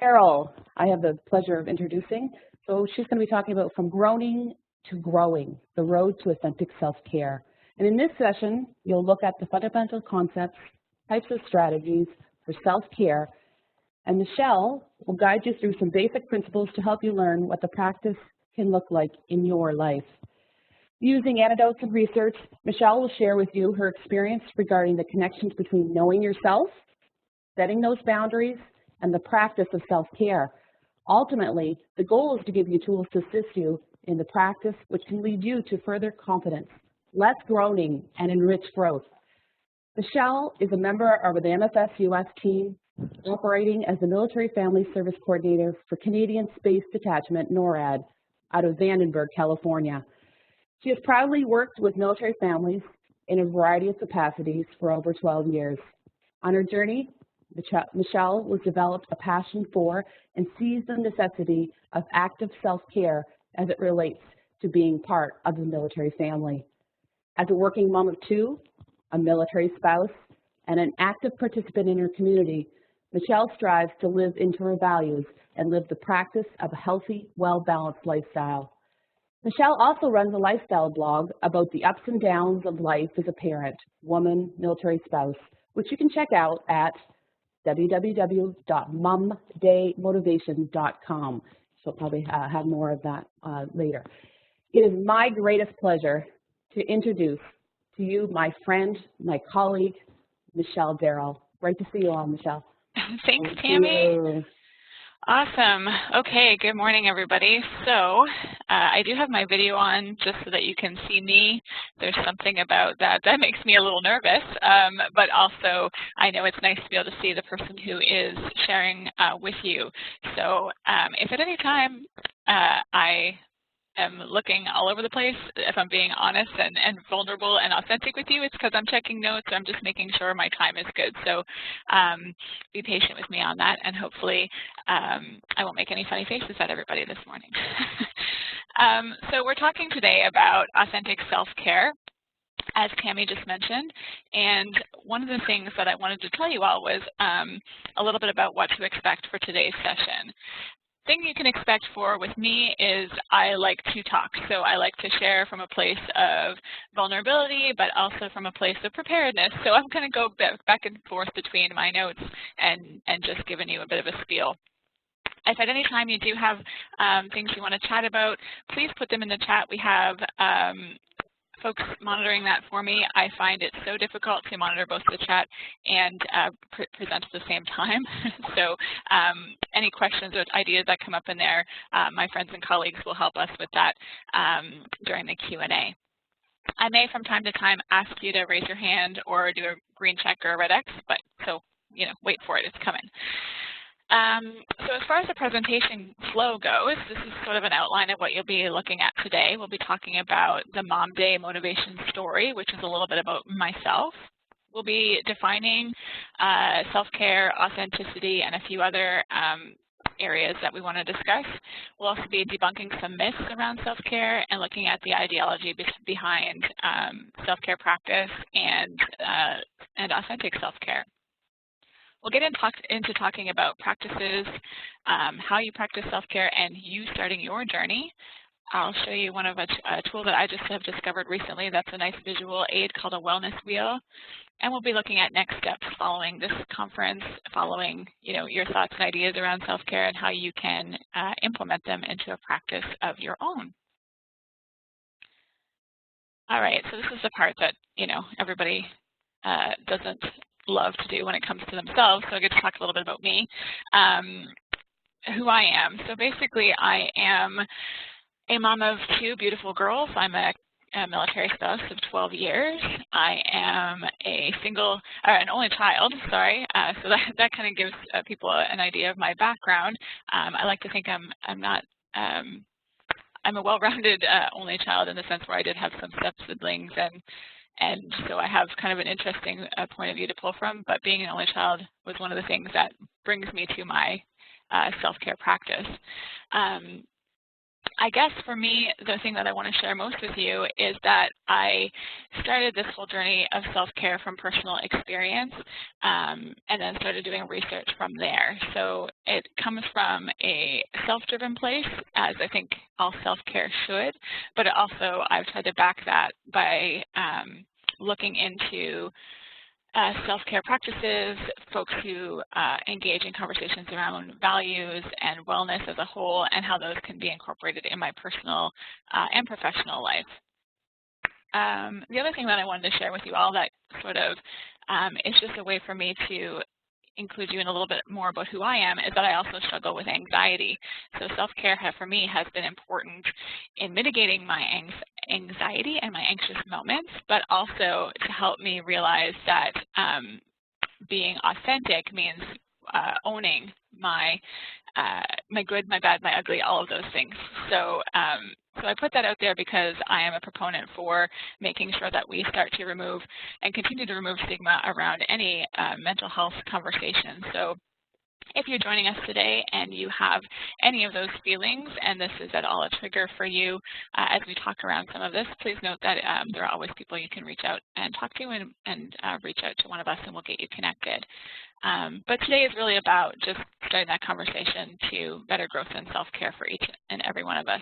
Darrell, I have the pleasure of introducing. So she's going to be talking about from groaning to growing, the road to authentic self-care. And in this session, you'll look at the fundamental concepts, types of strategies for self-care, and Michelle will guide you through some basic principles to help you learn what the practice can look like in your life. Using anecdotes and research, Michelle will share with you her experience regarding the connections between knowing yourself, setting those boundaries, and the practice of self-care. Ultimately, the goal is to give you tools to assist you in the practice, which can lead you to further confidence, less groaning, and enriched growth. Michelle is a member of the MFS US team, operating as the Military Family Service Coordinator for Canadian Space Detachment, NORAD, out of Vandenberg, California. She has proudly worked with military families in a variety of capacities for over 12 years. On her journey, Michelle has developed a passion for and sees the necessity of active self-care as it relates to being part of the military family. As a working mom of two, a military spouse, and an active participant in her community, Michelle strives to live into her values and live the practice of a healthy, well-balanced lifestyle. Michelle also runs a lifestyle blog about the ups and downs of life as a parent, woman, military spouse, which you can check out at www.mumdaymotivation.com. She'll probably have more of that later. It is my greatest pleasure to introduce to you my friend, my colleague, Michelle Darrell. Great to see you all, Michelle. Thanks, Tammy. Awesome. Okay, good morning, everybody. So I do have my video on just so that you can see me. There's something about that that makes me a little nervous, but also I know it's nice to be able to see the person who is sharing with you. So if at any time I am looking all over the place, if I'm being honest and vulnerable and authentic with you, it's because I'm checking notes. I'm just making sure my time is good. So be patient with me on that, and hopefully I won't make any funny faces at everybody this morning. So we're talking today about authentic self-care, as Tammy just mentioned, and one of the things that I wanted to tell you all was a little bit about what to expect for today's session. Thing you can expect with me is I like to talk. So I like to share from a place of vulnerability, but also from a place of preparedness. So I'm going to go back and forth between my notes and just giving you a bit of a spiel. If at any time you do have things you want to chat about, please put them in the chat. We have folks monitoring that for me. I find it so difficult to monitor both the chat and present at the same time. So any questions or ideas that come up in there, my friends and colleagues will help us with that during the Q&A. I may from time to time ask you to raise your hand or do a green check or a red X, but so, you know, wait for it, it's coming. So as far as the presentation flow goes, this is sort of an outline of what you'll be looking at today. We'll be talking about the Mom Day motivation story, which is a little bit about myself. We'll be defining self-care, authenticity, and a few other areas that we want to discuss. We'll also be debunking some myths around self-care and looking at the ideology behind self-care practice and authentic self-care. We'll get into talking about practices, how you practice self-care, and you starting your journey. I'll show you one of a tool that I just have discovered recently that's a nice visual aid called a wellness wheel. And we'll be looking at next steps following this conference, following your thoughts and ideas around self-care and how you can implement them into a practice of your own. All right, so this is the part that everybody doesn't love to do when it comes to themselves, so I get to talk a little bit about me, who I am. So basically, I am a mom of two beautiful girls. I'm a military spouse of 12 years. I am an only child, sorry, so that kind of gives people an idea of my background. I like to think I'm a well-rounded only child in the sense where I did have some step-siblings, and so I have kind of an interesting point of view to pull from, but being an only child was one of the things that brings me to my self-care practice. I guess for me, the thing that I want to share most with you is that I started this whole journey of self-care from personal experience, and then started doing research from there. So it comes from a self-driven place, as I think all self-care should, but also I've tried to back that by looking into self-care practices, folks who engage in conversations around values and wellness as a whole, and how those can be incorporated in my personal and professional life. The other thing that I wanted to share with you all that sort of is just a way for me to include you in a little bit more about who I am is that I also struggle with anxiety. So self-care for me has been important in mitigating my anxiety and my anxious moments, but also to help me realize that being authentic means owning my good, my bad, my ugly, all of those things. So so I put that out there because I am a proponent for making sure that we start to remove and continue to remove stigma around any mental health conversation. So if you're joining us today and you have any of those feelings and this is at all a trigger for you as we talk around some of this, please note that there are always people you can reach out and talk to and reach out to one of us and we'll get you connected. But today is really about just starting that conversation to better growth and self-care for each and every one of us.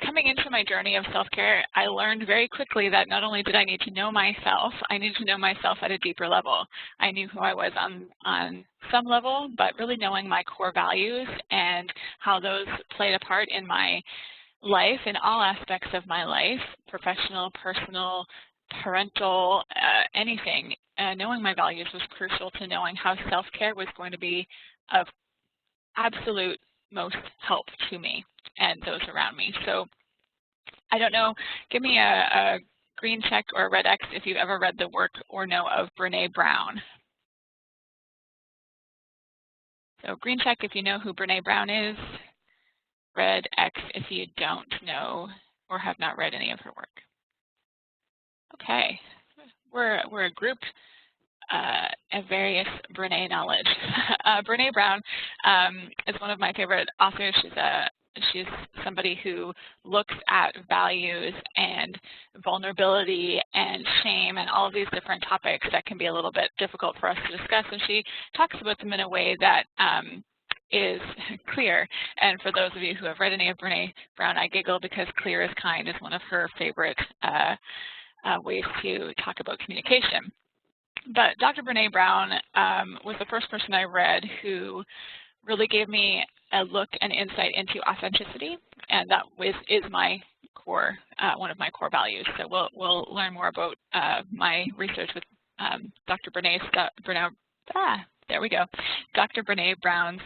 Coming into my journey of self-care, I learned very quickly that not only did I need to know myself, I needed to know myself at a deeper level. I knew who I was on some level, but really knowing my core values and how those played a part in my life, in all aspects of my life, professional, personal, parental, anything. Knowing my values was crucial to knowing how self-care was going to be of absolute most help to me and those around me. So I don't know, give me a green check or a red X if you've ever read the work or know of Brené Brown. So green check if you know who Brené Brown is, red X if you don't know or have not read any of her work. Okay, we're a group of various Brené knowledge. Brené Brown is one of my favorite authors. She's somebody who looks at values and vulnerability and shame and all of these different topics that can be a little bit difficult for us to discuss. And she talks about them in a way that is clear. And for those of you who have read any of Brené Brown, I giggle because clear as kind is one of her favorite ways to talk about communication. But Dr. Brené Brown was the first person I read who really gave me a look and insight into authenticity, and that is my core, one of my core values. So we'll learn more about my research with Dr. Dr. Brené Brown's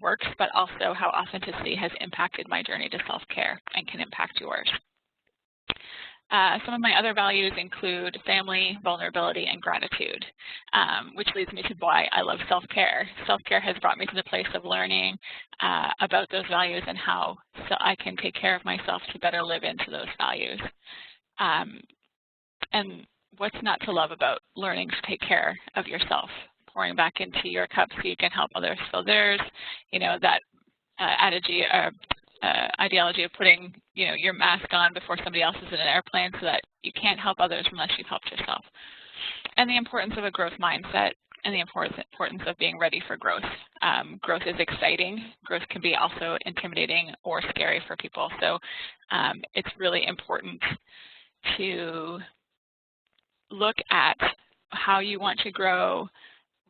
works, but also how authenticity has impacted my journey to self-care and can impact yours. Some of my other values include family, vulnerability, and gratitude, which leads me to why I love self-care. Self-care has brought me to the place of learning about those values and how I can take care of myself to better live into those values. And what's not to love about learning to take care of yourself, pouring back into your cup so you can help others fill theirs, you know, that ideology of putting, you know, your mask on before somebody else is in an airplane so that you can't help others unless you've helped yourself. And the importance of a growth mindset and the importance of being ready for growth. Growth is exciting. Growth can be also intimidating or scary for people. So it's really important to look at how you want to grow,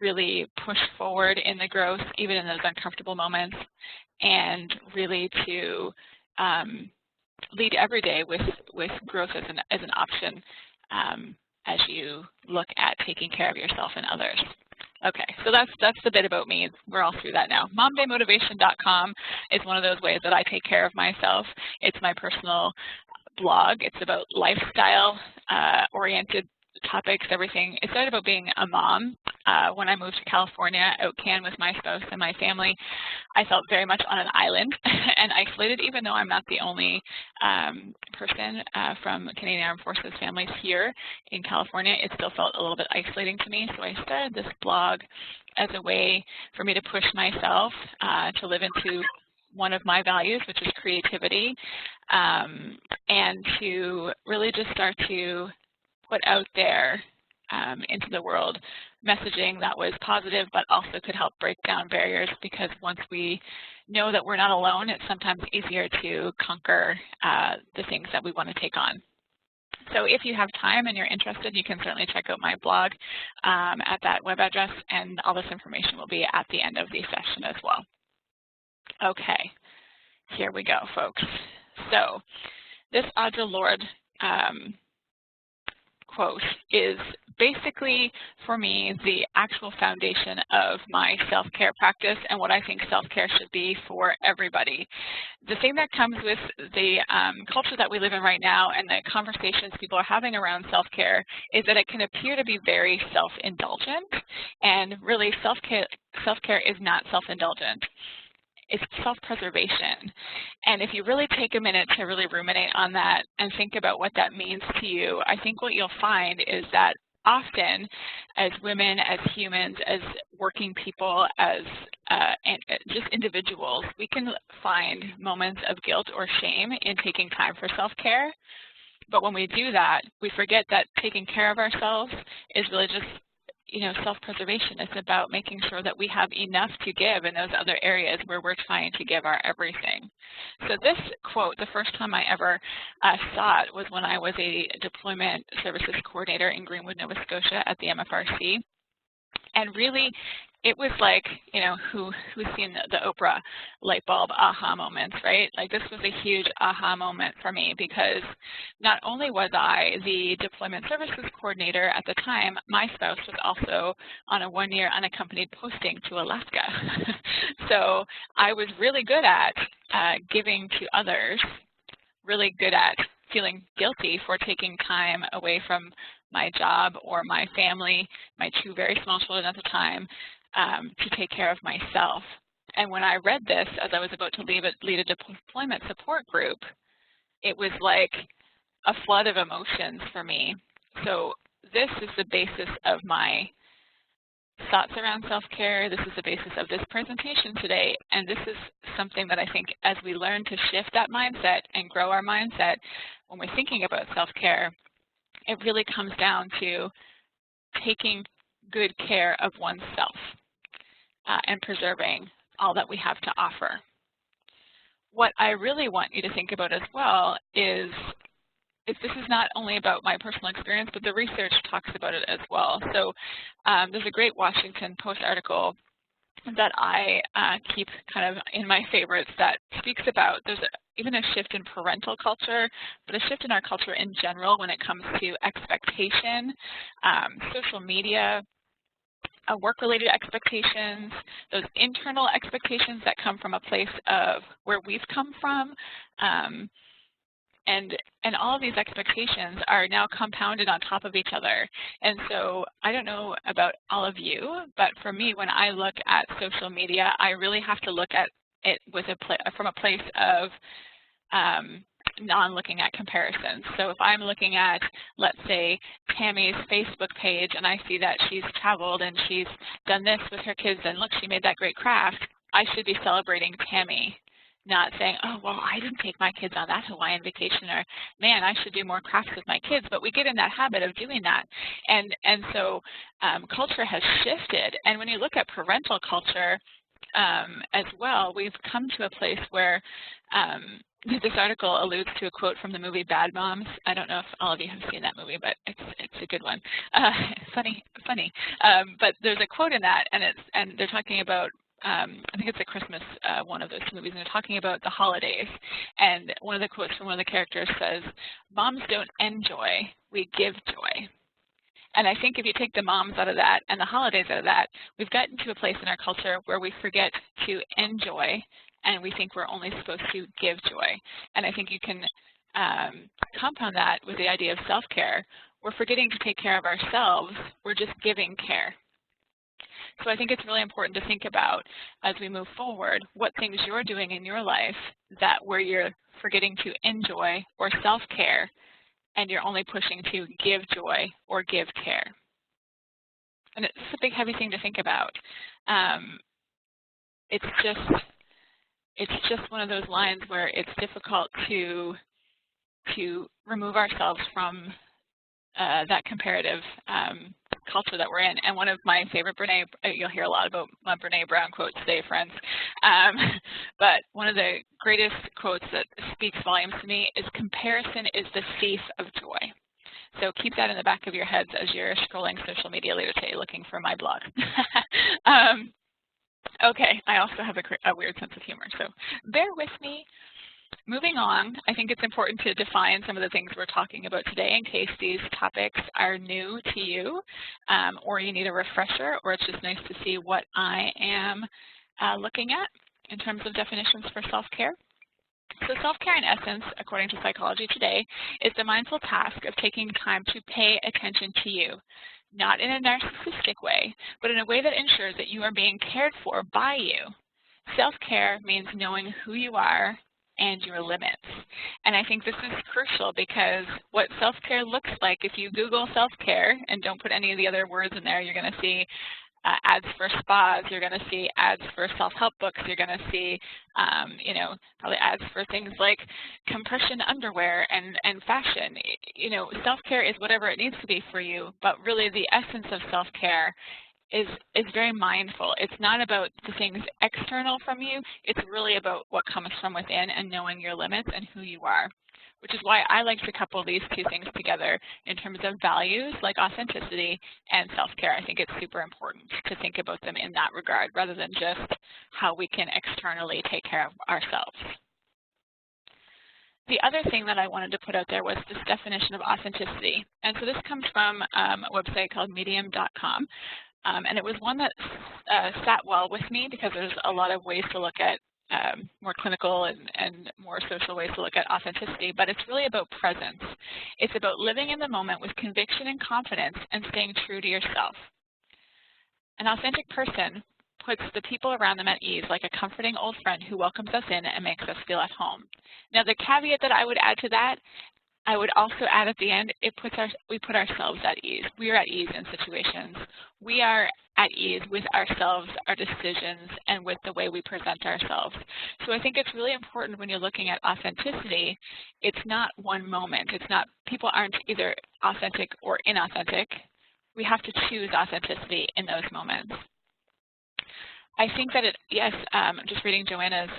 really push forward in the growth, even in those uncomfortable moments, and really to lead every day with growth as an option as you look at taking care of yourself and others. Okay, so that's the bit about me. We're all through that now. MomDayMotivation.com is one of those ways that I take care of myself. It's my personal blog. It's about lifestyle oriented topics, everything. It started about being a mom. When I moved to California, out can with my spouse and my family, I felt very much on an island and isolated, even though I'm not the only person from Canadian Armed Forces families here in California. It still felt a little bit isolating to me, so I started this blog as a way for me to push myself to live into one of my values, which is creativity, and to really just start to put out there into the world messaging that was positive but also could help break down barriers, because once we know that we're not alone, it's sometimes easier to conquer the things that we want to take on. So if you have time and you're interested, you can certainly check out my blog at that web address, and all this information will be at the end of the session as well. Okay, here we go, folks. So this Audre Lorde quote is basically, for me, the actual foundation of my self-care practice and what I think self-care should be for everybody. The thing that comes with the culture that we live in right now and the conversations people are having around self-care is that it can appear to be very self-indulgent, and really self-care is not self-indulgent. It's self-preservation. And if you really take a minute to really ruminate on that and think about what that means to you, I think what you'll find is that often as women, as humans, as working people, as just individuals, we can find moments of guilt or shame in taking time for self-care. But when we do that, we forget that taking care of ourselves is really just self-preservation. It's about making sure that we have enough to give in those other areas where we're trying to give our everything. So this quote, the first time I ever saw it was when I was a deployment services coordinator in Greenwood, Nova Scotia at the MFRC. And really, it was like, who's seen the Oprah light bulb aha moments, right? Like, this was a huge aha moment for me, because not only was I the deployment services coordinator at the time, my spouse was also on a one-year unaccompanied posting to Alaska. So I was really good at giving to others, really good at feeling guilty for taking time away from my job or my family, my two very small children at the time, to take care of myself. And when I read this, as I was about to lead a deployment support group, it was like a flood of emotions for me. So this is the basis of my thoughts around self-care. This is the basis of this presentation today. And this is something that I think as we learn to shift that mindset and grow our mindset when we're thinking about self-care, it really comes down to taking good care of oneself and preserving all that we have to offer. What I really want you to think about as well is this is not only about my personal experience, but the research talks about it as well. So there's a great Washington Post article that I keep kind of in my favorites that speaks about there's even a shift in parental culture, but a shift in our culture in general when it comes to expectation, social media, work-related expectations, those internal expectations that come from a place of where we've come from, and all of these expectations are now compounded on top of each other. And so I don't know about all of you, but for me, when I look at social media, I really have to look at it with from a place of non-looking at comparisons. So if I'm looking at, let's say, Tammy's Facebook page, and I see that she's traveled and she's done this with her kids, and look, she made that great craft, I should be celebrating Tammy, not saying, oh, well, I didn't take my kids on that Hawaiian vacation, or, man, I should do more crafts with my kids. But we get in that habit of doing that. And so culture has shifted. And when you look at parental culture as well, we've come to a place where this article alludes to a quote from the movie Bad Moms. I don't know if all of you have seen that movie, but it's a good one. Funny. But there's a quote in that, and they're talking about, I think it's a Christmas one of those movies, and they're talking about the holidays. And one of the quotes from one of the characters says, "Moms don't enjoy, we give joy." And I think if you take the moms out of that and the holidays out of that, we've gotten to a place in our culture where we forget to enjoy, and we think we're only supposed to give joy. And I think you can compound that with the idea of self-care. We're forgetting to take care of ourselves. We're just giving care. So I think it's really important to think about, as we move forward, what things you're doing in your life where you're forgetting to enjoy or self-care, and you're only pushing to give joy or give care. And it's a big, heavy thing to think about. It's just it's just one of those lines where it's difficult to remove ourselves from that comparative culture that we're in. And one of my favorite Brene, you'll hear a lot about my Brene Brown quotes today, friends, but one of the greatest quotes that speaks volumes to me is, "Comparison is the thief of joy." So keep that in the back of your heads as you're scrolling social media later today looking for my blog. Okay, I also have a weird sense of humor, so bear with me. Moving on, I think it's important to define some of the things we're talking about today in case these topics are new to you, or you need a refresher, or it's just nice to see what I am looking at in terms of definitions for self-care. So self-care, in essence, according to Psychology Today, is the mindful task of taking time to pay attention to you, not in a narcissistic way, but in a way that ensures that you are being cared for by you. Self-care means knowing who you are and your limits. And I think this is crucial because what self-care looks like, if you Google self-care and don't put any of the other words in there, you're going to see ads for spas, you're going to see ads for self-help books, you're going to see, probably ads for things like compression underwear and fashion. Self-care is whatever it needs to be for you, but really the essence of self-care is very mindful. It's not about the things external from you. It's really about what comes from within and knowing your limits and who you are, which is why I like to couple these two things together in terms of values like authenticity and self-care. I think it's super important to think about them in that regard rather than just how we can externally take care of ourselves. The other thing that I wanted to put out there was this definition of authenticity. And so this comes from a website called medium.com. And it was one that sat well with me because there's a lot of ways to look at more clinical and more social ways to look at authenticity, but it's really about presence. It's about living in the moment with conviction and confidence and staying true to yourself. An authentic person puts the people around them at ease, like a comforting old friend who welcomes us in and makes us feel at home. Now, the caveat that I would add to that, I would also add at the end, we put ourselves at ease. We are at ease in situations. We are at ease with ourselves, our decisions, and with the way we present ourselves. So I think it's really important when you're looking at authenticity, it's not one moment. It's not, people aren't either authentic or inauthentic. We have to choose authenticity in those moments. I think that I'm just reading Joanna's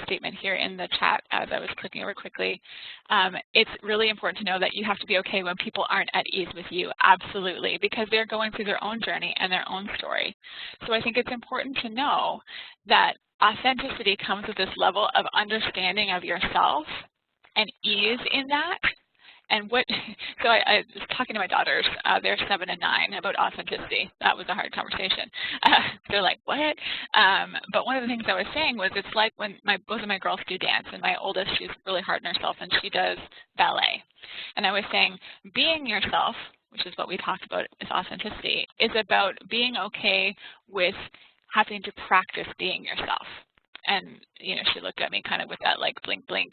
statement here in the chat as I was clicking over quickly. It's really important to know that you have to be okay when people aren't at ease with you, absolutely, because they're going through their own journey and their own story. So I think it's important to know that authenticity comes with this level of understanding of yourself and ease in that. And so I was talking to my daughters, they're 7 and 9, about authenticity. That was a hard conversation. They're like, what? But one of the things I was saying was it's like when both of my girls do dance, and my oldest, she's really hard on herself, and she does ballet. And I was saying being yourself, which is what we talked about with authenticity, is about being okay with having to practice being yourself. And, she looked at me kind of with that like blink, blink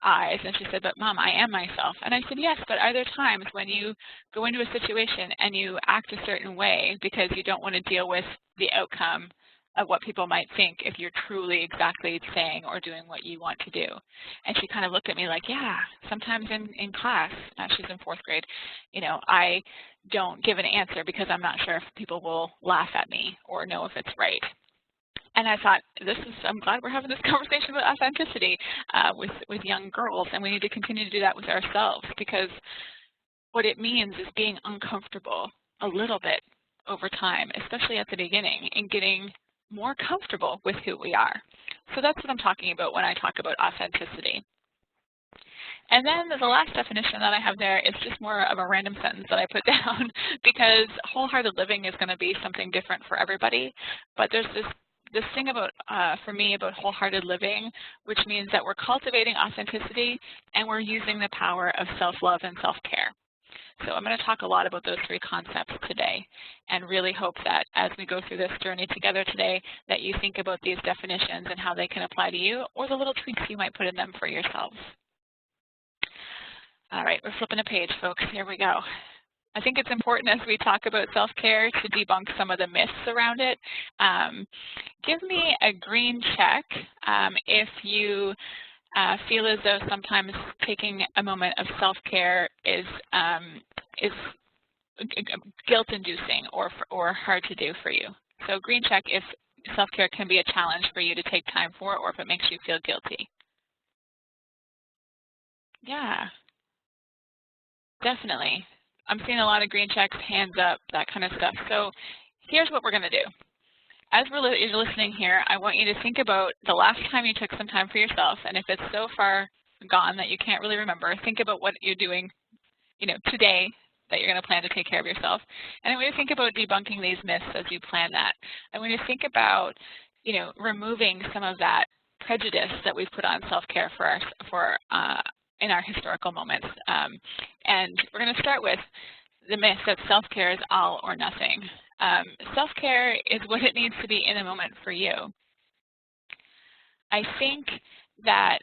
eyes. And she said, but Mom, I am myself. And I said, yes, but are there times when you go into a situation and you act a certain way because you don't want to deal with the outcome of what people might think if you're truly exactly saying or doing what you want to do? And she kind of looked at me like, yeah, sometimes in class, she's in 4th grade, I don't give an answer because I'm not sure if people will laugh at me or know if it's right. And I thought, I'm glad we're having this conversation about authenticity with young girls, and we need to continue to do that with ourselves, because what it means is being uncomfortable a little bit over time, especially at the beginning, and getting more comfortable with who we are. So that's what I'm talking about when I talk about authenticity. And then the last definition that I have there is just more of a random sentence that I put down, because wholehearted living is going to be something different for everybody, but there's this thing about, for me, about wholehearted living, which means that we're cultivating authenticity and we're using the power of self-love and self-care. So I'm going to talk a lot about those 3 concepts today, and really hope that as we go through this journey together today, that you think about these definitions and how they can apply to you, or the little tweaks you might put in them for yourselves. All right, we're flipping a page, folks. Here we go. I think it's important as we talk about self-care to debunk some of the myths around it. give me a green check if you feel as though sometimes taking a moment of self-care is guilt-inducing or hard to do for you. So green check if self-care can be a challenge for you to take time for, or if it makes you feel guilty. Yeah, definitely. I'm seeing a lot of green checks, hands up, that kind of stuff. So here's what we're going to do. As you're listening here, I want you to think about the last time you took some time for yourself, and if it's so far gone that you can't really remember, think about what you're doing, today that you're going to plan to take care of yourself. And I want you to think about debunking these myths as you plan that. I want you to think about, removing some of that prejudice that we've put on self-care in our historical moments. And we're going to start with the myth that self-care is all or nothing. Self-care is what it needs to be in a moment for you. I think that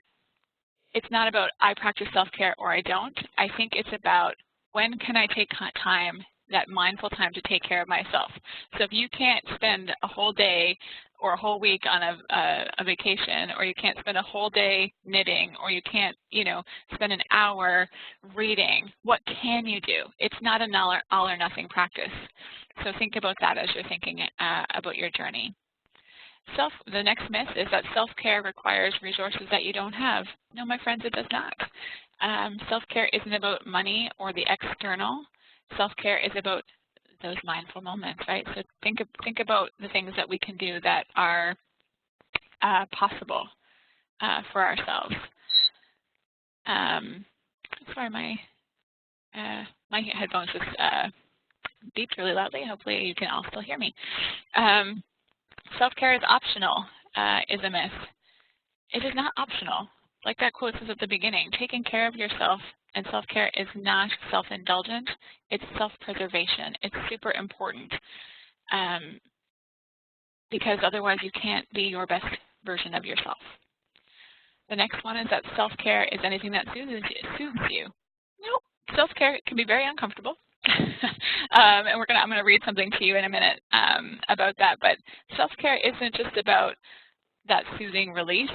it's not about I practice self-care or I don't. I think it's about when can I take time, that mindful time to take care of myself. So if you can't spend a whole day or a whole week on a vacation, or you can't spend a whole day knitting, or you can't, spend an hour reading, what can you do? It's not an all or nothing practice. So think about that as you're thinking about your journey. The next myth is that self-care requires resources that you don't have. No, my friends, it does not. Self-care isn't about money or the external. Self-care is about those mindful moments, right? So think about the things that we can do that are possible for ourselves. Sorry, my headphones just beeped really loudly. Hopefully you can all still hear me. Self-care is optional is a myth. It is not optional. Like that quote says at the beginning, taking care of yourself and self-care is not self-indulgent, it's self-preservation. It's super important because otherwise you can't be your best version of yourself. The next one is that self-care is anything that soothes you. Nope. Self-care can be very uncomfortable. And I'm going to read something to you in a minute about that. But self-care isn't just about that soothing release.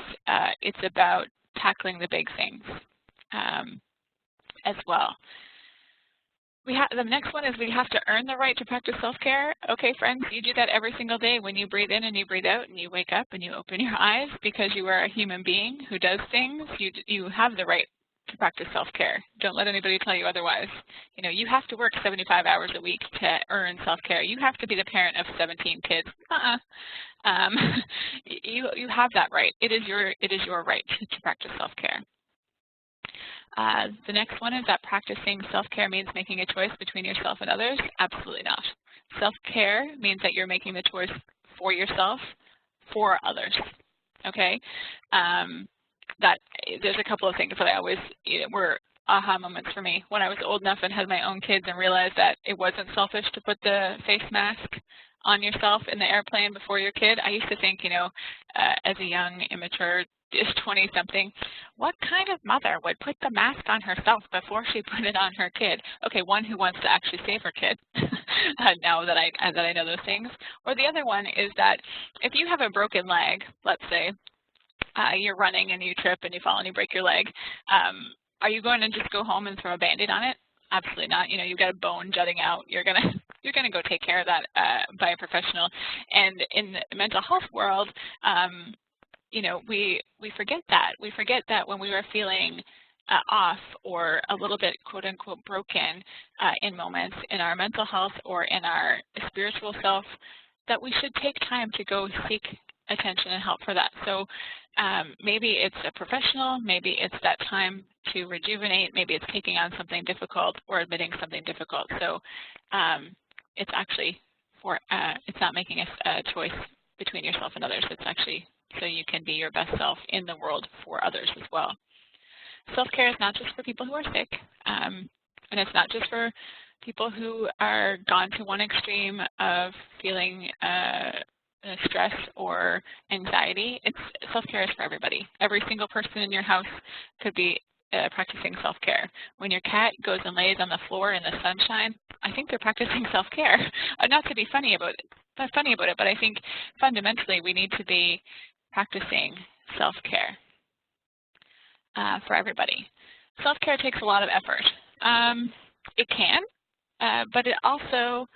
It's about tackling the big things as well. The next one is we have to earn the right to practice self-care. Okay, friends, you do that every single day when you breathe in and you breathe out and you wake up and you open your eyes because you are a human being who does things. You have the right to practice self-care. Don't let anybody tell you otherwise. You have to work 75 hours a week to earn self-care. You have to be the parent of 17 kids. You have that right. It is your right to practice self-care. The next one is that practicing self-care means making a choice between yourself and others. Absolutely not. Self-care means that you're making the choice for yourself, for others. Okay? That there's a couple of things that I always were aha moments for me. When I was old enough and had my own kids and realized that it wasn't selfish to put the face mask on yourself in the airplane before your kid, I used to think, as a young, immature, 20-something, what kind of mother would put the mask on herself before she put it on her kid? Okay, one who wants to actually save her kid, now that I know those things. Or the other one is that if you have a broken leg, let's say, you're running and you trip and you fall and you break your leg, are you going to just go home and throw a Band-Aid on it? Absolutely not. You've got a bone jutting out. You're gonna go take care of that by a professional. And in the mental health world, we forget that. We forget that when we are feeling off or a little bit quote unquote broken in moments in our mental health or in our spiritual self, that we should take time to go seek attention and help for that. So maybe it's a professional, maybe it's that time to rejuvenate, maybe it's taking on something difficult or admitting something difficult. So it's actually it's not making a choice between yourself and others. It's actually so you can be your best self in the world for others as well. Self-care is not just for people who are sick, and it's not just for people who are gone to one extreme of feeling stress or anxiety. Self-care is for everybody. Every single person in your house could be practicing self-care. When your cat goes and lays on the floor in the sunshine, I think they're practicing self-care. Not to be funny about it, funny about it, but I think fundamentally we need to be practicing self-care for everybody. Self-care takes a lot of effort. It can, but it also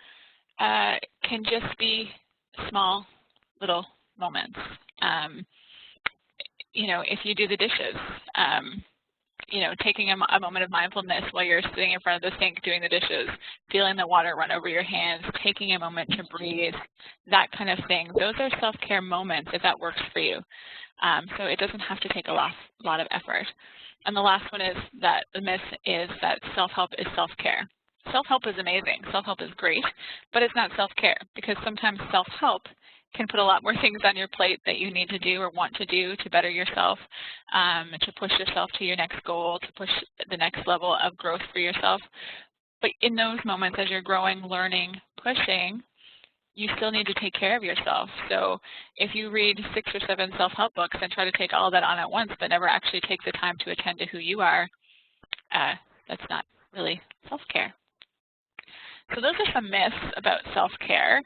can just be small little moments. You know, if you do the dishes, you know, taking a moment of mindfulness while you're sitting in front of the sink doing the dishes, feeling the water run over your hands, taking a moment to breathe, that kind of thing. Those are self-care moments if that works for you. So it doesn't have to take a lot of effort. And the last one is that the myth is that self-help is self-care. Self-help is amazing. Self-help is great, but it's not self-care, because sometimes self-help can put a lot more things on your plate that you need to do or want to do to better yourself, to push yourself to your next goal, to push the next level of growth for yourself. But in those moments, as you're growing, learning, pushing, you still need to take care of yourself. So if you read 6 or 7 self-help books and try to take all of that on at once, but never actually take the time to attend to who you are, that's not really self-care. So those are some myths about self-care.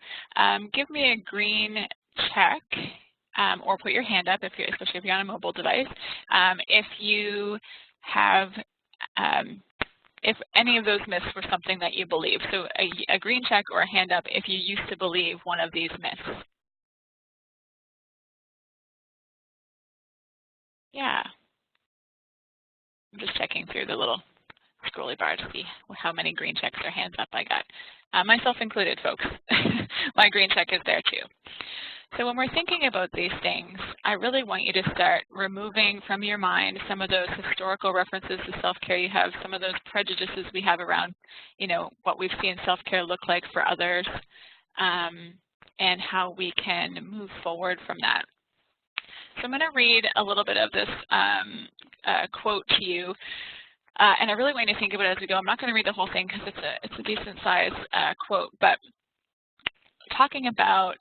Give me a green check or put your hand up, especially if you're on a mobile device, if you have, if any of those myths were something that you believe. So a green check or a hand up if you used to believe one of these myths. Yeah. I'm just checking through the little scrolly bar to see how many green checks or hands up I got. Myself included, folks. My green check is there too. So when we're thinking about these things, I really want you to start removing from your mind some of those historical references to self-care you have, some of those prejudices we have around, you know, what we've seen self-care look like for others, and how we can move forward from that. So I'm going to read a little bit of this quote to you. And I really want you to think about it as we go. I'm not going to read the whole thing because it's a decent size quote, but talking about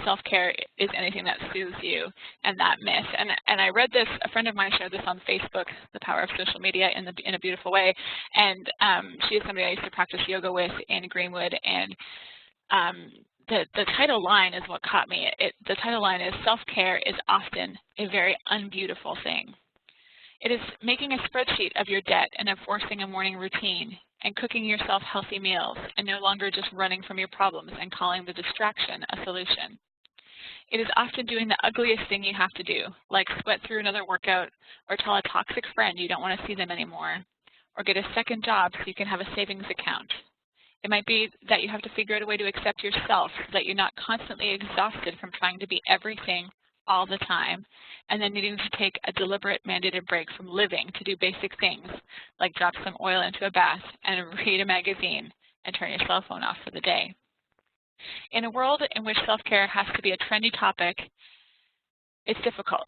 self-care is anything that soothes you, and that myth. And I read this, a friend of mine shared this on Facebook, The Power of Social Media, in a beautiful way. And she is somebody I used to practice yoga with in Greenwood. And the title line is what caught me. The title line is, self-care is often a very unbeautiful thing. It is making a spreadsheet of your debt and enforcing a morning routine and cooking yourself healthy meals and no longer just running from your problems and calling the distraction a solution. It is often doing the ugliest thing you have to do, like sweat through another workout or tell a toxic friend you don't want to see them anymore, or get a second job so you can have a savings account. It might be that you have to figure out a way to accept yourself so that you're not constantly exhausted from trying to be everything all the time, and then needing to take a deliberate mandated break from living to do basic things like drop some oil into a bath and read a magazine and turn your cell phone off for the day. In a world in which self-care has to be a trendy topic, it's difficult.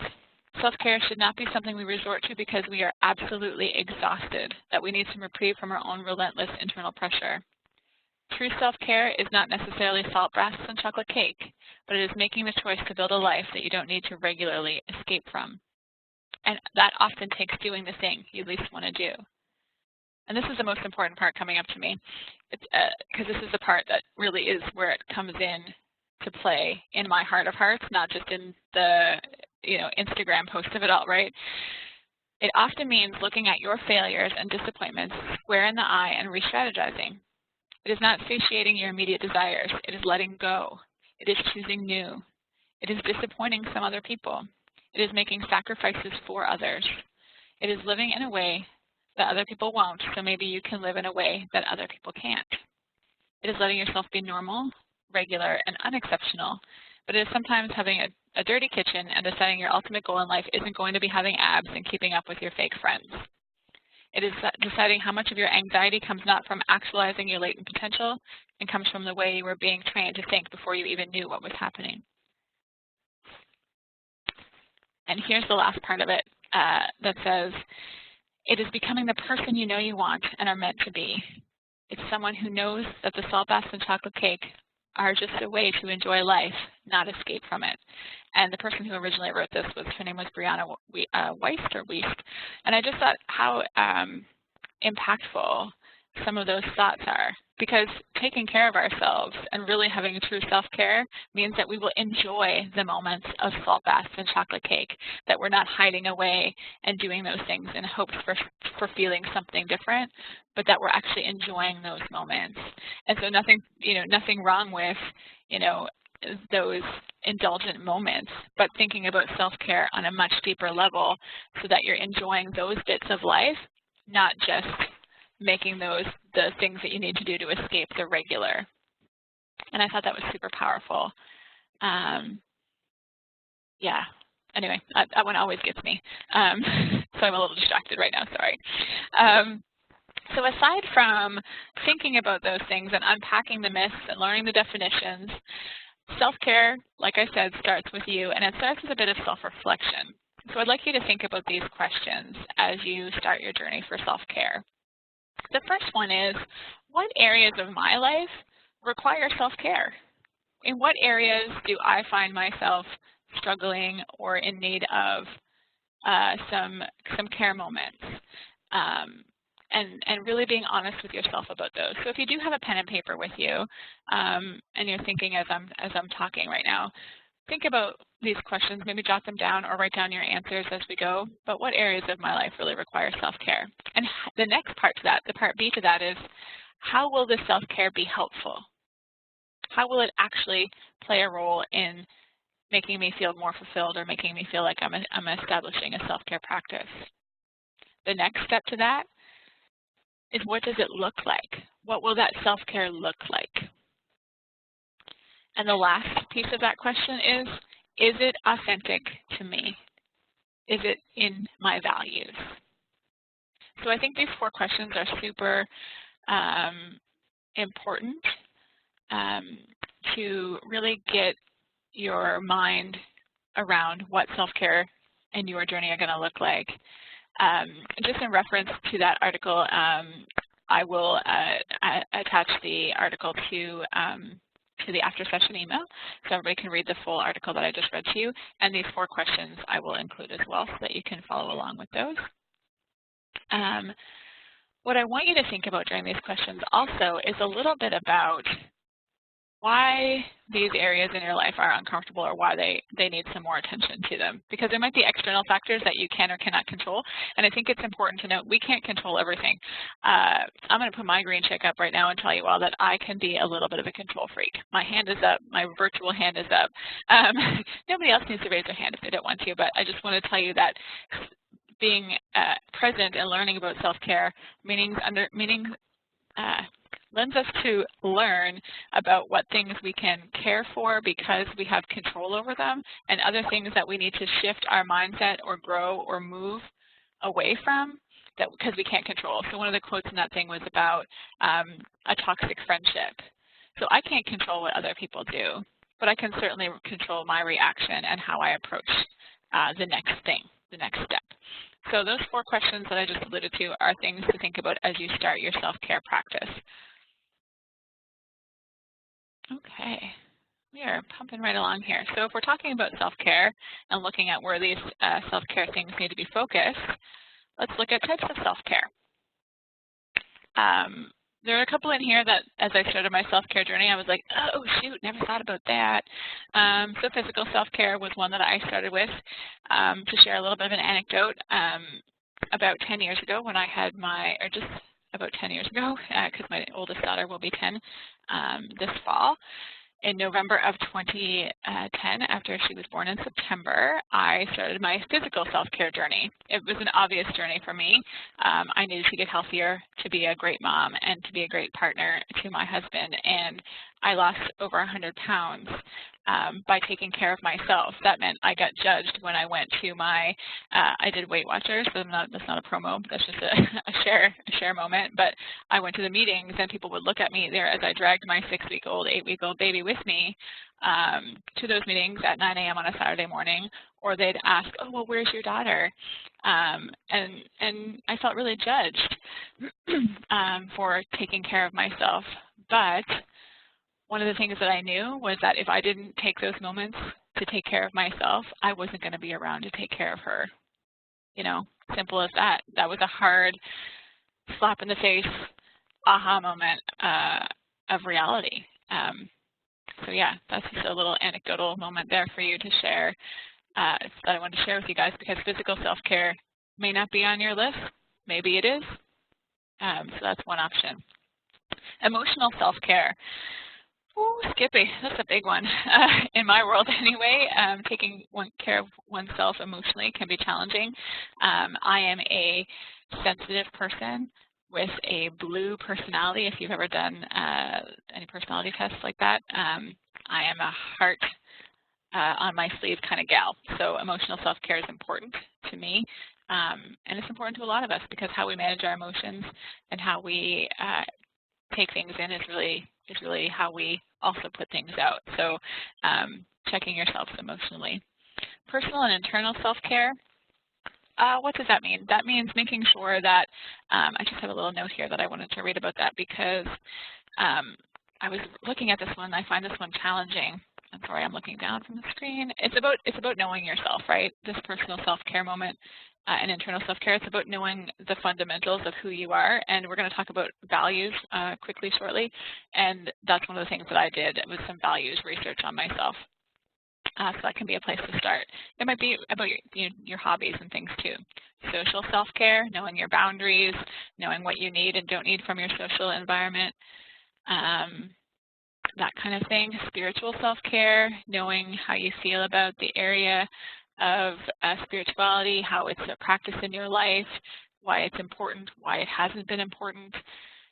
Self-care should not be something we resort to because we are absolutely exhausted, that we need some reprieve from our own relentless internal pressure. True self-care is not necessarily salt baths and chocolate cake, but it is making the choice to build a life that you don't need to regularly escape from. And that often takes doing the thing you least want to do. And this is the most important part coming up to me, because this is the part that really is where it comes in to play in my heart of hearts, not just in the Instagram post of it all, right? It often means looking at your failures and disappointments square in the eye and re-strategizing. It is not satiating your immediate desires. It is letting go. It is choosing new. It is disappointing some other people. It is making sacrifices for others. It is living in a way that other people won't, so maybe you can live in a way that other people can't. It is letting yourself be normal, regular, and unexceptional, but it is sometimes having a dirty kitchen and deciding your ultimate goal in life isn't going to be having abs and keeping up with your fake friends. It is deciding how much of your anxiety comes not from actualizing your latent potential and comes from the way you were being trained to think before you even knew what was happening. And here's the last part of it that says, it is becoming the person you know you want and are meant to be. It's someone who knows that the salt baths and chocolate cake are just a way to enjoy life, not escape from it. And the person who originally wrote this her name was Brianna Weist. And I just thought how impactful some of those thoughts are. Because taking care of ourselves and really having true self-care means that we will enjoy the moments of salt baths and chocolate cake, that we're not hiding away and doing those things in hopes for feeling something different, but that we're actually enjoying those moments. And so nothing wrong with, those indulgent moments, but thinking about self-care on a much deeper level so that you're enjoying those bits of life, not just making those the things that you need to do to escape the regular. And I thought that was super powerful. Yeah, anyway, that one always gets me. So I'm a little distracted right now, sorry. So aside from thinking about those things and unpacking the myths and learning the definitions, self-care, like I said, starts with you, and it starts with a bit of self-reflection. So I'd like you to think about these questions as you start your journey for self-care. The first one is, what areas of my life require self-care? In what areas do I find myself struggling or in need of some care moments? And really being honest with yourself about those. So if you do have a pen and paper with you, and you're thinking as I'm talking right now, think about these questions, maybe jot them down or write down your answers as we go, but what areas of my life really require self-care? And the next part to that, the part B to that is, how will this self-care be helpful? How will it actually play a role in making me feel more fulfilled or making me feel like I'm establishing a self-care practice? The next step to that is, what does it look like? What will that self-care look like? And the last piece of that question is it authentic to me? Is it in my values? So I think these 4 questions are super important to really get your mind around what self-care and your journey are going to look like. Just in reference to that article, I will attach the article to the after session email, so everybody can read the full article that I just read to you. And these 4 questions I will include as well, so that you can follow along with those. What I want you to think about during these questions also is a little bit about why these areas in your life are uncomfortable, or why they need some more attention to them. Because there might be external factors that you can or cannot control, and I think it's important to note we can't control everything. I'm going to put my green check up right now and tell you all that I can be a little bit of a control freak. My hand is up, my virtual hand is up. Nobody else needs to raise their hand if they don't want to, but I just want to tell you that being present and learning about self-care lends us to learn about what things we can care for because we have control over them, and other things that we need to shift our mindset or grow or move away from because we can't control. So one of the quotes in that thing was about a toxic friendship. So I can't control what other people do, but I can certainly control my reaction and how I approach the next thing, the next step. So those 4 questions that I just alluded to are things to think about as you start your self-care practice. Okay, we are pumping right along here. So if we're talking about self-care and looking at where these self-care things need to be focused, let's look at types of self-care. There are a couple in here that, as I started my self-care journey, I was like, oh, shoot, never thought about that. So physical self-care was one that I started with. To share a little bit of an anecdote, about 10 years ago when I had just about 10 years ago, because my oldest daughter will be 10 this fall. In November of 2010, after she was born in September, I started my physical self-care journey. It was an obvious journey for me. I needed to get healthier, to be a great mom, and to be a great partner to my husband. And I lost over 100 pounds by taking care of myself. That meant I got judged when I went to my, I did Weight Watchers, so that's not a promo, that's just a share moment. But I went to the meetings and people would look at me there as I dragged my 6-week-old, 8-week-old baby with me to those meetings at 9 a.m. on a Saturday morning, or they'd ask, oh, well, where's your daughter? And I felt really judged for taking care of myself. But one of the things that I knew was that if I didn't take those moments to take care of myself, I wasn't going to be around to take care of her. You know, simple as that. That was a hard slap in the face aha moment of reality. So yeah, that's just a little anecdotal moment there for you to share that I wanted to share with you guys, because physical self-care may not be on your list. Maybe it is. So that's one option. Emotional self-care. Oh, Skippy, that's a big one. In my world anyway, taking care of oneself emotionally can be challenging. I am a sensitive person with a blue personality. If you've ever done any personality tests like that, I am a heart on my sleeve kind of gal. So emotional self-care is important to me. And it's important to a lot of us, because how we manage our emotions and how we take things in is really how we also put things out. So checking yourselves emotionally. Personal and internal self-care. What does that mean? That means making sure that, I just have a little note here that I wanted to read about that, because I was looking at this one. I find this one challenging. I'm sorry, I'm looking down from the screen. It's about knowing yourself, right? This personal self-care moment and internal self-care. It's about knowing the fundamentals of who you are, and we're going to talk about values quickly shortly. And that's one of the things that I did with some values research on myself. So that can be a place to start. It might be about your hobbies and things too. Social self-care, knowing your boundaries, knowing what you need and don't need from your social environment. That kind of thing. Spiritual self-care, knowing how you feel about the area of spirituality, how it's a practice in your life, why it's important, why it hasn't been important.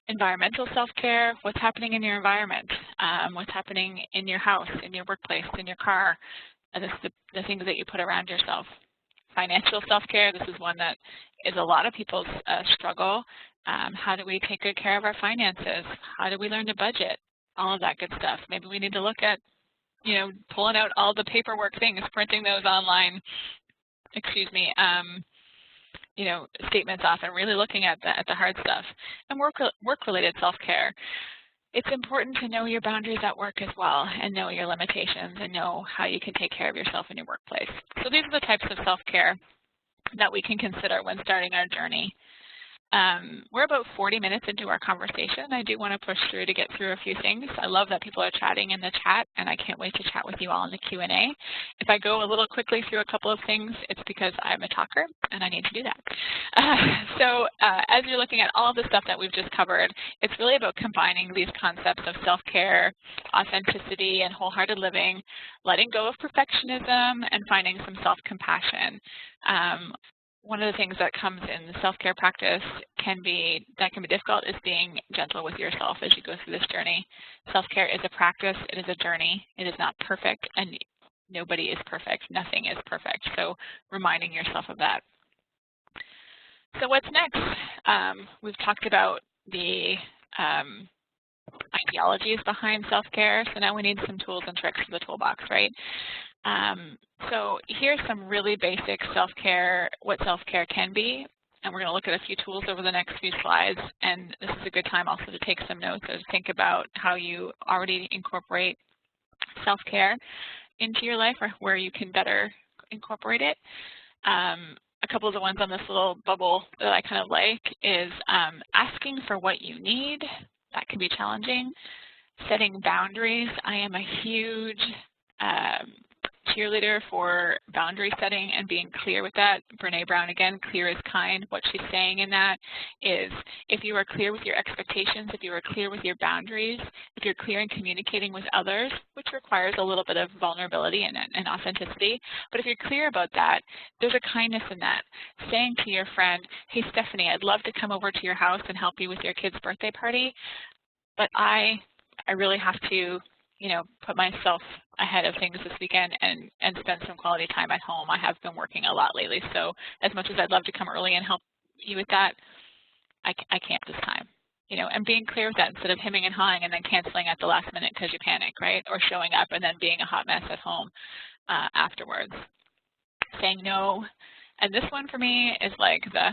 Environmental self-care, what's happening in your environment, what's happening in your house, in your workplace, in your car, the things that you put around yourself. Financial self-care, this is one that is a lot of people's struggle. How do we take good care of our finances? How do we learn to budget? All of that good stuff. Maybe we need to look at, pulling out all the paperwork things, printing those online, statements off, and really looking at the hard stuff. And work-related self-care. It's important to know your boundaries at work as well, and know your limitations, and know how you can take care of yourself in your workplace. So these are the types of self-care that we can consider when starting our journey. We're about 40 minutes into our conversation. I do want to push through to get through a few things. I love that people are chatting in the chat, and I can't wait to chat with you all in the Q&A. If I go a little quickly through a couple of things, it's because I'm a talker, and I need to do that. As you're looking at all of the stuff that we've just covered, it's really about combining these concepts of self-care, authenticity, and wholehearted living, letting go of perfectionism, and finding some self-compassion. One of the things that comes in the self-care practice can be difficult is being gentle with yourself as you go through this journey. Self-care is a practice. It is a journey. It is not perfect, and nobody is perfect. Nothing is perfect. So reminding yourself of that. So what's next? We've talked about the ideologies behind self-care. So now we need some tools and tricks for the toolbox, right? So here's some really basic self-care, what self-care can be, and we're going to look at a few tools over the next few slides, and this is a good time also to take some notes and think about how you already incorporate self-care into your life, or where you can better incorporate it. A couple of the ones on this little bubble that I kind of like is asking for what you need. That can be challenging. Setting boundaries. I am a huge cheerleader for boundary setting and being clear with that. Brene Brown, again, clear is kind. What she's saying in that is, if you are clear with your expectations, if you are clear with your boundaries, if you're clear in communicating with others, which requires a little bit of vulnerability and authenticity, but if you're clear about that, there's a kindness in that. Saying to your friend, hey, Stephanie, I'd love to come over to your house and help you with your kid's birthday party, but I really have to put myself ahead of things this weekend and spend some quality time at home. I have been working a lot lately, so as much as I'd love to come early and help you with that, I can't this time. And being clear with that instead of hemming and hawing and then canceling at the last minute because you panic, right? Or showing up and then being a hot mess at home afterwards. Saying no. And this one for me is like the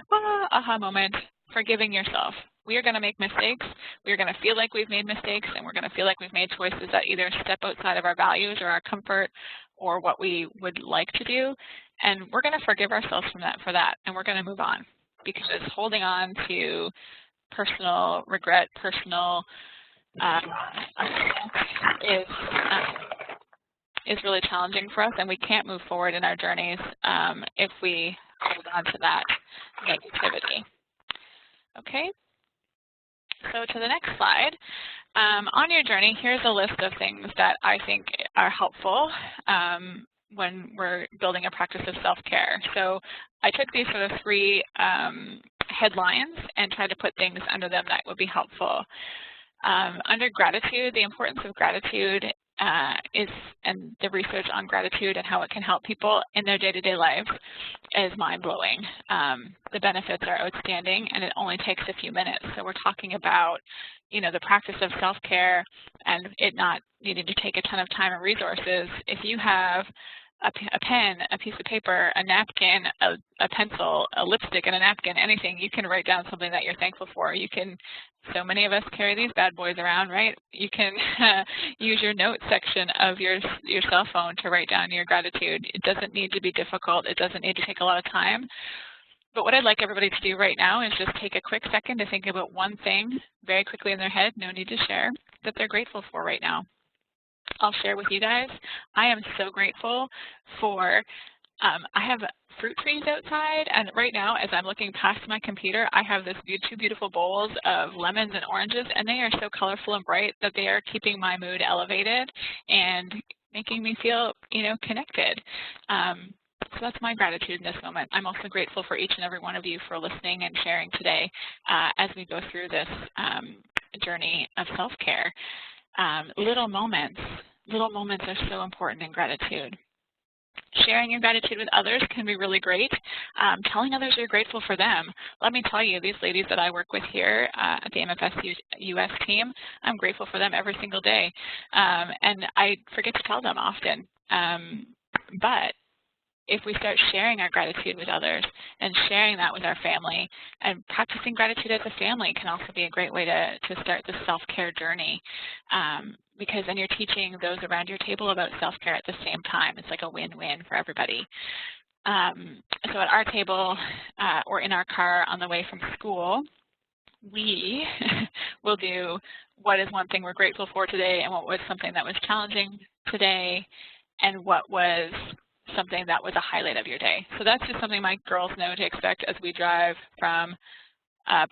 aha moment, forgiving yourself. We are going to make mistakes. We are going to feel like we've made mistakes, and we're going to feel like we've made choices that either step outside of our values or our comfort or what we would like to do. And we're going to forgive ourselves for that, and we're going to move on, because holding on to personal regret, personal is really challenging for us, and we can't move forward in our journeys if we hold on to that negativity. Okay, so to the next slide. On your journey, here's a list of things that I think are helpful when we're building a practice of self-care. So I took these sort of three headlines and tried to put things under them that would be helpful. Under gratitude, the importance of gratitude and the research on gratitude and how it can help people in their day-to-day lives is mind-blowing. The benefits are outstanding, and it only takes a few minutes. So we're talking about, the practice of self-care and it not needing to take a ton of time and resources. If you have a pen, a piece of paper, a napkin, a pencil, a lipstick, and a napkin, anything, you can write down something that you're thankful for. You can, so many of us carry these bad boys around, right? You can use your notes section of your cell phone to write down your gratitude. It doesn't need to be difficult. It doesn't need to take a lot of time. But what I'd like everybody to do right now is just take a quick second to think about one thing very quickly in their head, no need to share, that they're grateful for right now. I'll share with you guys. I am so grateful for, I have fruit trees outside, and right now as I'm looking past my computer, I have two beautiful bowls of lemons and oranges, and they are so colorful and bright that they are keeping my mood elevated and making me feel, connected. So that's my gratitude in this moment. I'm also grateful for each and every one of you for listening and sharing today as we go through this journey of self-care. Little moments are so important in gratitude. Sharing your gratitude with others can be really great. Telling others you're grateful for them. Let me tell you, these ladies that I work with here at the MFS US team, I'm grateful for them every single day. And I forget to tell them often. But if we start sharing our gratitude with others and sharing that with our family, and practicing gratitude as a family can also be a great way to start the self-care journey, because then you're teaching those around your table about self-care at the same time. It's like a win-win for everybody. So at our table or in our car on the way from school, we will do what is one thing we're grateful for today, and what was something that was challenging today, and what was something that was a highlight of your day. So that's just something my girls know to expect as we drive from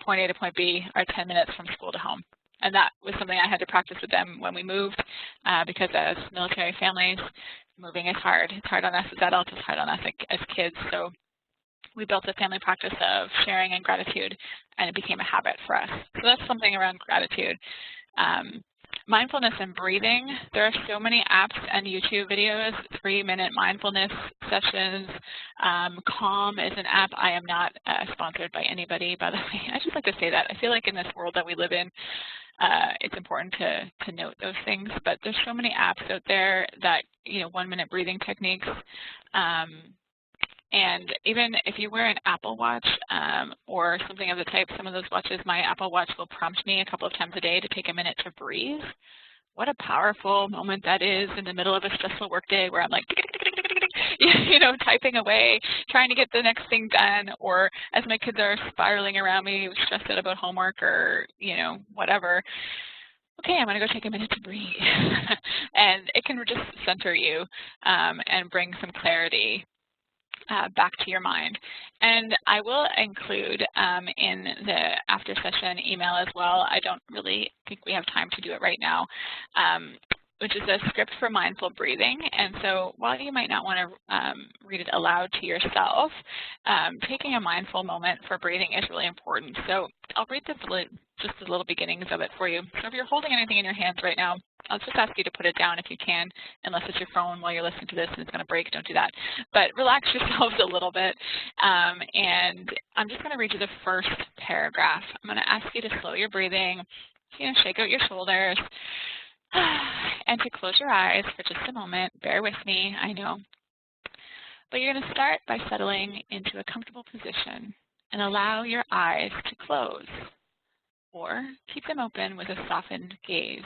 point A to point B, our 10 minutes from school to home. And that was something I had to practice with them when we moved, because as military families, moving is hard. It's hard on us as adults, it's hard on us as kids. So we built a family practice of sharing and gratitude, and it became a habit for us. So that's something around gratitude. Mindfulness and breathing. There are so many apps and YouTube videos, 3-minute mindfulness sessions. Calm is an app. I am not sponsored by anybody, by the way. I just like to say that. I feel like in this world that we live in, it's important to note those things. But there's so many apps out there that, 1-minute breathing techniques. And even if you wear an Apple Watch or something of the type, some of those watches, my Apple Watch will prompt me a couple of times a day to take a minute to breathe. What a powerful moment that is in the middle of a stressful workday where I'm like, typing away, trying to get the next thing done, or as my kids are spiraling around me, stressed out about homework or, whatever. Okay, I'm going to go take a minute to breathe. And it can just center you and bring some clarity back to your mind. And I will include in the after session email as well. I don't really think we have time to do it right now, which is a script for mindful breathing. And so while you might not want to read it aloud to yourself, taking a mindful moment for breathing is really important. So I'll read just the little beginnings of it for you. So if you're holding anything in your hands right now, I'll just ask you to put it down if you can, unless it's your phone while you're listening to this and it's going to break. Don't do that. But relax yourselves a little bit. And I'm just going to read you the first paragraph. I'm going to ask you to slow your breathing, shake out your shoulders, and to close your eyes for just a moment. Bear with me, I know. But you're going to start by settling into a comfortable position and allow your eyes to close, or keep them open with a softened gaze.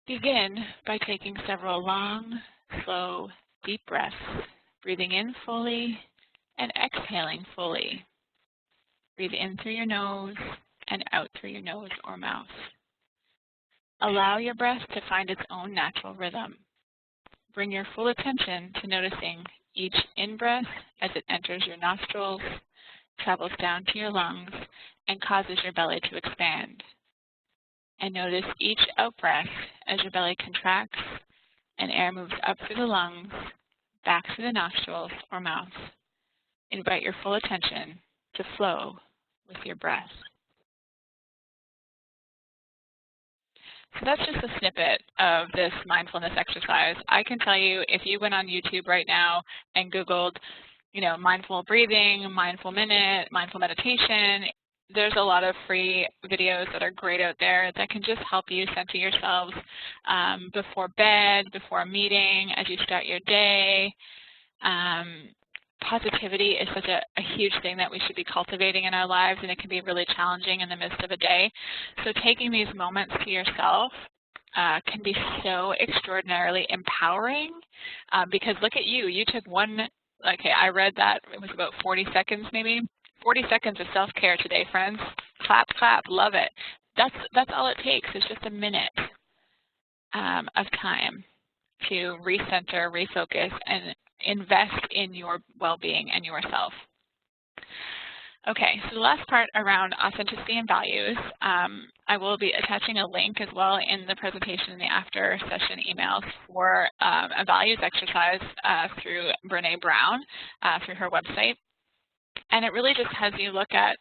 Begin by taking several long, slow, deep breaths, breathing in fully and exhaling fully. Breathe in through your nose and out through your nose or mouth. Allow your breath to find its own natural rhythm. Bring your full attention to noticing each in-breath as it enters your nostrils, travels down to your lungs, and causes your belly to expand. And notice each out-breath as your belly contracts and air moves up through the lungs, back through the nostrils or mouth. Invite your full attention to flow with your breath. So that's just a snippet of this mindfulness exercise. I can tell you, if you went on YouTube right now and Googled, mindful breathing, mindful minute, mindful meditation, there's a lot of free videos that are great out there that can just help you center yourselves before bed, before a meeting, as you start your day. Positivity is such a huge thing that we should be cultivating in our lives, and it can be really challenging in the midst of a day. So taking these moments to yourself can be so extraordinarily empowering because look at you. You took I read that it was about 40 seconds maybe. 40 seconds of self-care today, friends. Clap, clap, love it. That's all it takes. It's just a minute of time to recenter, refocus, and invest in your well-being and yourself. Okay, so the last part around authenticity and values, I will be attaching a link as well in the presentation in the after session emails for a values exercise through Brene Brown, through her website. And it really just has you look at,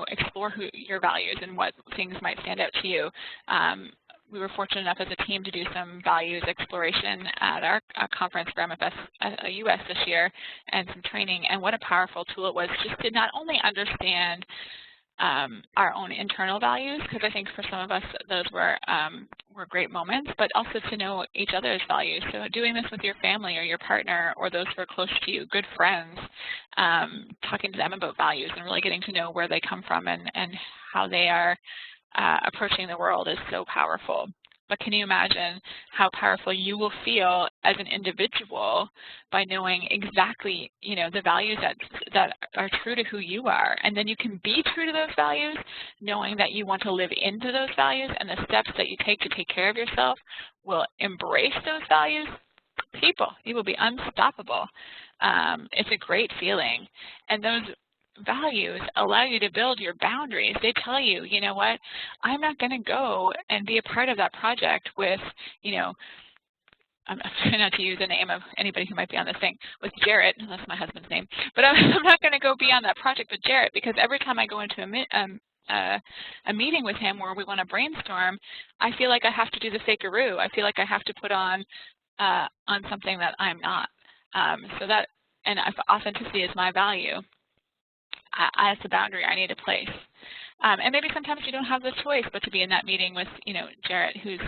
explore your values and what things might stand out to you. We were fortunate enough as a team to do some values exploration at our conference for MFS US this year and some training, and what a powerful tool it was just to not only understand our own internal values, because I think for some of us those were great moments, but also to know each other's values. So doing this with your family or your partner or those who are close to you, good friends, talking to them about values and really getting to know where they come from and how they are approaching the world is so powerful. But can you imagine how powerful you will feel as an individual by knowing exactly, the values that are true to who you are, and then you can be true to those values, knowing that you want to live into those values, and the steps that you take to take care of yourself will embrace those values. You will be unstoppable. It's a great feeling, and those values allow you to build your boundaries. They tell you, you know what, I'm not going to go and be a part of that project with, I'm trying not to use the name of anybody who might be on this thing, with Jarrett, that's my husband's name, but I'm not going to go be on that project with Jarrett, because every time I go into a meeting with him where we want to brainstorm, I feel like I have to do the fakeroo. I feel like I have to put on something that I'm not. And if authenticity is my value, that's a boundary I need to place. And maybe sometimes you don't have the choice but to be in that meeting with, Jarrett, who's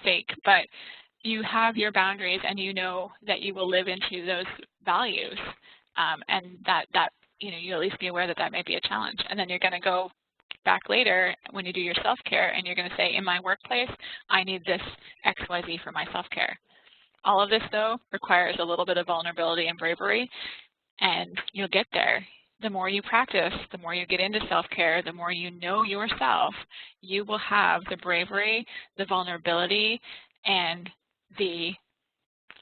fake, but you have your boundaries and you know that you will live into those values, and that you at least be aware that that may be a challenge. And then you're going to go back later when you do your self-care and you're going to say, in my workplace, I need this XYZ for my self-care. All of this, though, requires a little bit of vulnerability and bravery, and you'll get there. The more you practice, the more you get into self-care, the more you know yourself, you will have the bravery, the vulnerability, and the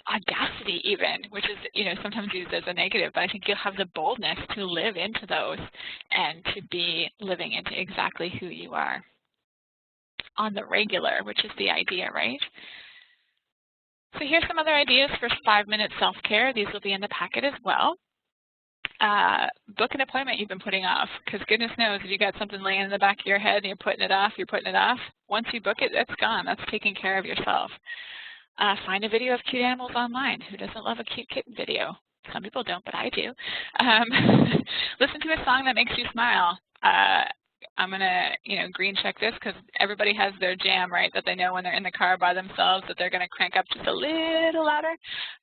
audacity even, which is, sometimes used as a negative, but I think you'll have the boldness to live into those and to be living into exactly who you are on the regular, which is the idea, right? So here's some other ideas for 5-minute self-care. These will be in the packet as well. Book an appointment you've been putting off, because goodness knows if you got something laying in the back of your head and you're putting it off. Once you book it, that's gone. That's taking care of yourself. Find a video of cute animals online. Who doesn't love a cute kitten video? Some people don't, but I do. Listen to a song that makes you smile. I'm going to, green check this because everybody has their jam, right, that they know when they're in the car by themselves that they're going to crank up just a little louder.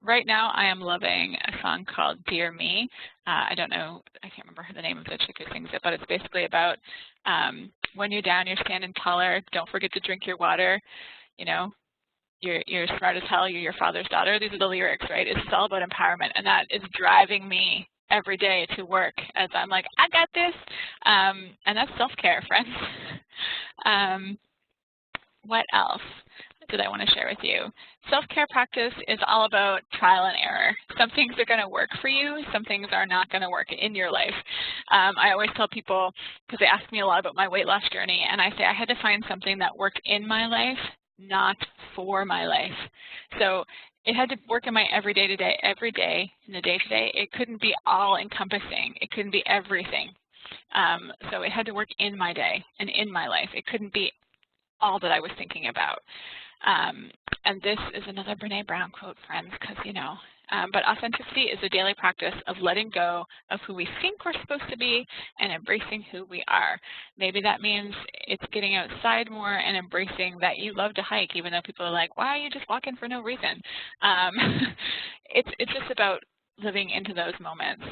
Right now, I am loving a song called Dear Me. I don't know, I can't remember the name of the chick who sings it, but it's basically about when you're down, you're standing taller. Don't forget to drink your water. You're smart as hell. You're your father's daughter. These are the lyrics, right? It's all about empowerment, and that is driving me every day to work as I'm like, I got this. And that's self-care, friends. What else did I want to share with you? Self-care practice is all about trial and error. Some things are going to work for you, some things are not going to work in your life. I always tell people, because they ask me a lot about my weight loss journey, and I say I had to find something that worked in my life, not for my life. So it had to work in my every day, in the day-to-day. It couldn't be all-encompassing. It couldn't be everything. So it had to work in my day and in my life. It couldn't be all that I was thinking about. And this is another Brene Brown quote, friends, because but authenticity is a daily practice of letting go of who we think we're supposed to be and embracing who we are. Maybe that means it's getting outside more and embracing that you love to hike, even though people are like, why are you just walking for no reason? It's just about living into those moments.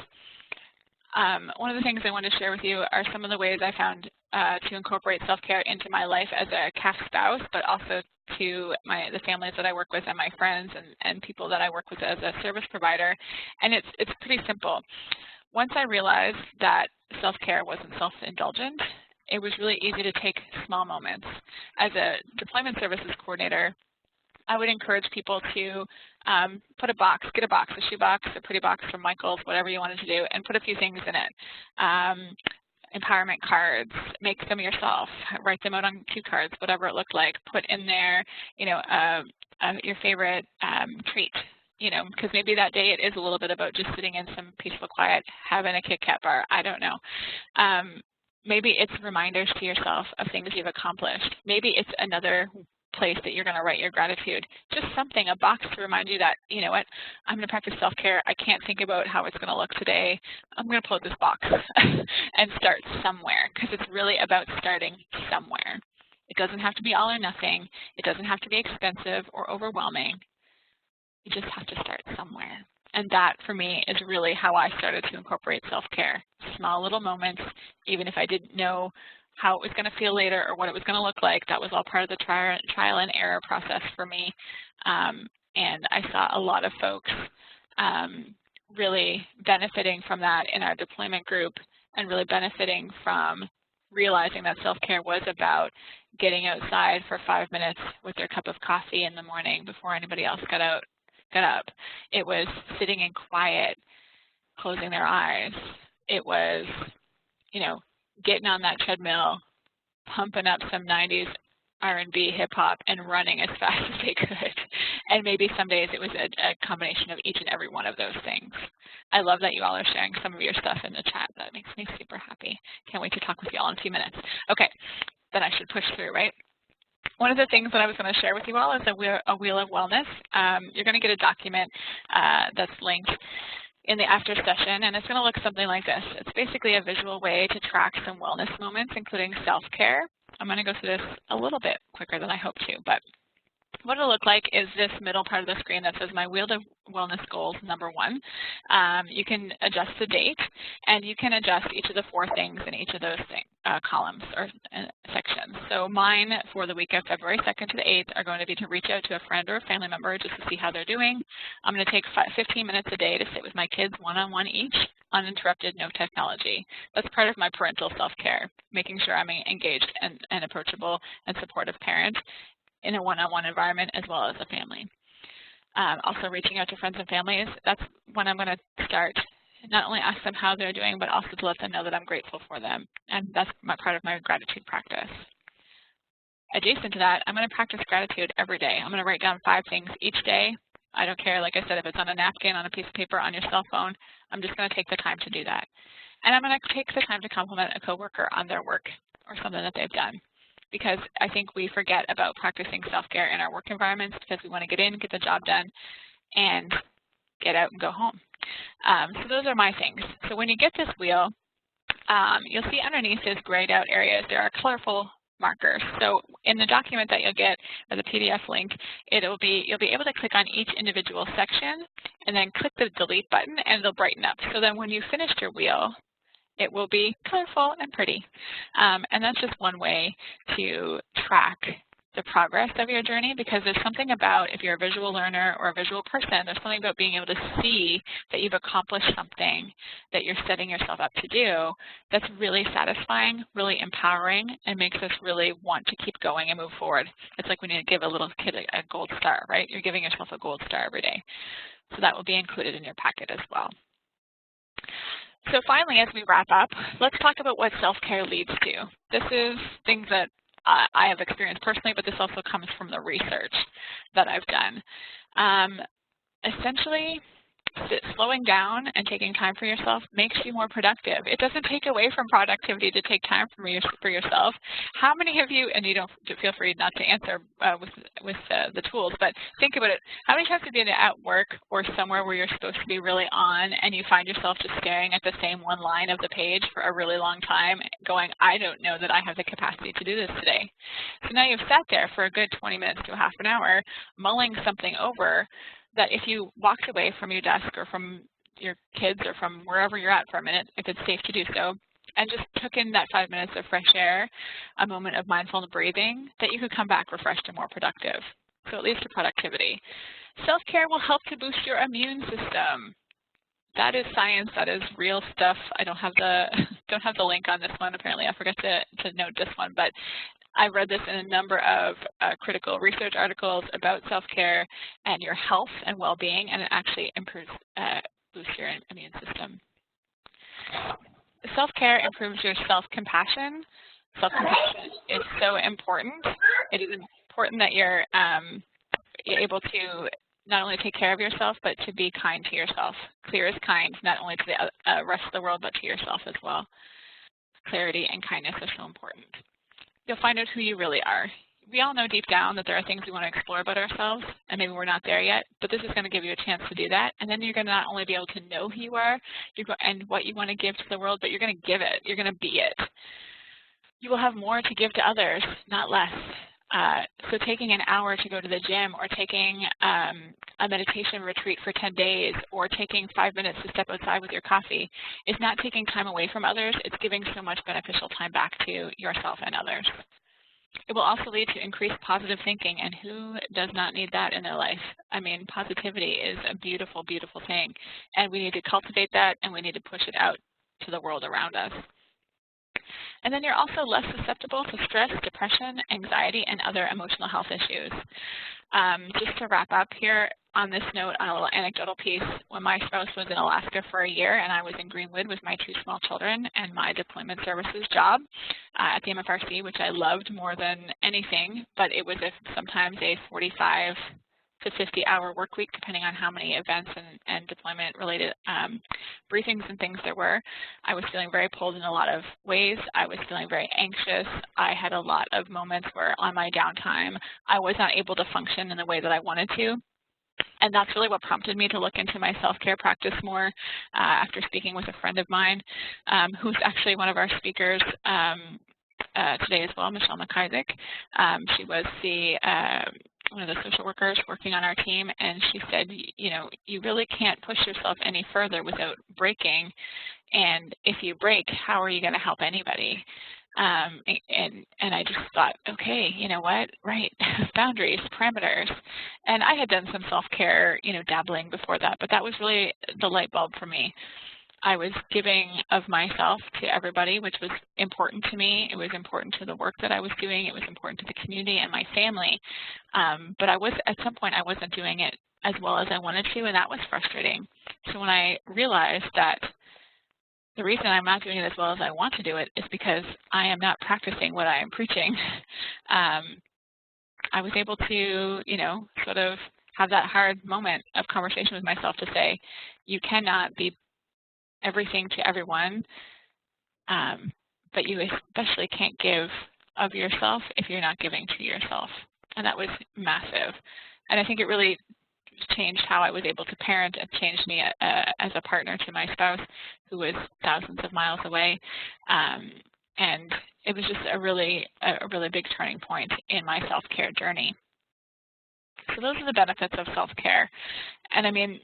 One of the things I want to share with you are some of the ways I found to incorporate self-care into my life as a CAF spouse, but also to the families that I work with and my friends and people that I work with as a service provider. And it's pretty simple. Once I realized that self-care wasn't self-indulgent, it was really easy to take small moments. As a deployment services coordinator, I would encourage people to put a box, get a box, a shoe box, a pretty box from Michael's, whatever you wanted to do, and put a few things in it. Empowerment cards, make them yourself, write them out on cue cards, whatever it looked like. Put in there, your favorite treat, because maybe that day it is a little bit about just sitting in some peaceful quiet, having a Kit Kat bar, I don't know. Maybe it's reminders to yourself of things you've accomplished. Maybe it's another place that you're going to write your gratitude. Just something, a box to remind you that, you know what, I'm going to practice self-care. I can't think about how it's going to look today. I'm going to pull out this box and start somewhere, because it's really about starting somewhere. It doesn't have to be all or nothing. It doesn't have to be expensive or overwhelming. You just have to start somewhere. And that, for me, is really how I started to incorporate self-care. Small little moments, even if I didn't know how it was going to feel later or what it was going to look like. That was all part of the trial and error process for me. And I saw a lot of folks really benefiting from that in our deployment group and really benefiting from realizing that self-care was about getting outside for 5 minutes with their cup of coffee in the morning before anybody else got up. It was sitting in quiet, closing their eyes. It was, getting on that treadmill, pumping up some 90s R&B, hip-hop, and running as fast as they could. And maybe some days it was a combination of each and every one of those things. I love that you all are sharing some of your stuff in the chat. That makes me super happy. Can't wait to talk with you all in a few minutes. Okay, then I should push through, right? One of the things that I was going to share with you all is a wheel of wellness. You're going to get a document that's linked in the after session, and it's going to look something like this. It's basically a visual way to track some wellness moments, including self-care. I'm going to go through this a little bit quicker than I hope to, but what it'll look like is this middle part of the screen that says my wheel of wellness goals #1. You can adjust the date, and you can adjust each of the 4 things in each of those columns or sections. So mine for the week of February 2nd to the 8th are going to be to reach out to a friend or a family member just to see how they're doing. I'm going to take 15 minutes a day to sit with my kids one-on-one each, uninterrupted, no technology. That's part of my parental self-care, making sure I'm engaged and approachable and supportive parent in a one-on-one environment as well as a family. Also reaching out to friends and families, that's when I'm going to start. Not only ask them how they're doing, but also to let them know that I'm grateful for them. And that's part of my gratitude practice. Adjacent to that, I'm going to practice gratitude every day. I'm going to write down 5 things each day. I don't care, like I said, if it's on a napkin, on a piece of paper, on your cell phone. I'm just going to take the time to do that. And I'm going to take the time to compliment a coworker on their work or something that they've done. Because I think we forget about practicing self-care in our work environments because we want to get in, get the job done, and get out and go home. So those are my things. So when you get this wheel, you'll see underneath this grayed out areas, there are colorful markers. So in the document that you'll get, or the PDF link, you'll be able to click on each individual section and then click the delete button and it'll brighten up. So then when you finished your wheel, it will be colorful and pretty. And that's just one way to track the progress of your journey, because there's something about, if you're a visual learner or a visual person, there's something about being able to see that you've accomplished something that you're setting yourself up to do that's really satisfying, really empowering, and makes us really want to keep going and move forward. It's like when you give a little kid a gold star, right? You're giving yourself a gold star every day. So that will be included in your packet as well. So finally, as we wrap up, let's talk about what self-care leads to. This is things that I have experienced personally, but this also comes from the research that I've done. Essentially, slowing down and taking time for yourself makes you more productive. It doesn't take away from productivity to take time for yourself. How many of you, and you don't feel free not to answer with the tools, but think about it. How many times have you been at work or somewhere where you're supposed to be really on and you find yourself just staring at the same one line of the page for a really long time going, I don't know that I have the capacity to do this today. So now you've sat there for a good 20 minutes to a half an hour mulling something over, that if you walked away from your desk or from your kids or from wherever you're at for a minute, if it's safe to do so, and just took in that 5 minutes of fresh air, a moment of mindful breathing, that you could come back refreshed and more productive. So it leads to productivity. Self-care will help to boost your immune system. That is science. That is real stuff. I don't have the link on this one. Apparently, I forgot to note this one, but I read this in a number of critical research articles about self-care and your health and well-being, and it actually improves, boosts your immune system. Self-care improves your self-compassion. Self-compassion is so important. It is important that you're able to not only take care of yourself, but to be kind to yourself. Clear is kind, not only to the rest of the world, but to yourself as well. Clarity and kindness are so important. You'll find out who you really are. We all know deep down that there are things we want to explore about ourselves, and maybe we're not there yet, but this is going to give you a chance to do that. And then you're going to not only be able to know who you are and what you want to give to the world, but you're going to give it. You're going to be it. You will have more to give to others, not less. So taking an hour to go to the gym, or taking a meditation retreat for 10 days, or taking 5 minutes to step outside with your coffee is not taking time away from others. It's giving so much beneficial time back to yourself and others. It will also lead to increased positive thinking, and who does not need that in their life? I mean, positivity is a beautiful, beautiful thing, and we need to cultivate that, and we need to push it out to the world around us. And then you're also less susceptible to stress, depression, anxiety, and other emotional health issues. Just to wrap up here on this note, on a little anecdotal piece, when my spouse was in Alaska for a year and I was in Greenwood with my 2 small children and my deployment services job at the MFRC, which I loved more than anything, but it was sometimes a 45 to 50-hour work week, depending on how many events and deployment-related briefings and things there were. I was feeling very pulled in a lot of ways. I was feeling very anxious. I had a lot of moments where on my downtime, I was not able to function in the way that I wanted to. And that's really what prompted me to look into my self-care practice more after speaking with a friend of mine who's actually one of our speakers today as well, Michelle McIsaac. She was one of the social workers working on our team, and she said, you know, you really can't push yourself any further without breaking, and if you break, how are you going to help anybody? And I just thought, okay, you know what, right, boundaries, parameters. And I had done some self-care, you know, dabbling before that, but that was really the light bulb for me. I was giving of myself to everybody, which was important to me. It was important to the work that I was doing. It was important to the community and my family. But at some point, I wasn't doing it as well as I wanted to, and that was frustrating. So when I realized that the reason I'm not doing it as well as I want to do it is because I am not practicing what I am preaching, I was able to, you know, sort of have that hard moment of conversation with myself to say, you cannot be everything to everyone, but you especially can't give of yourself if you're not giving to yourself. And that was massive. And I think it really changed how I was able to parent. It changed me as a partner to my spouse, who was thousands of miles away. And it was just a really big turning point in my self-care journey. So those are the benefits of self-care. And I mean,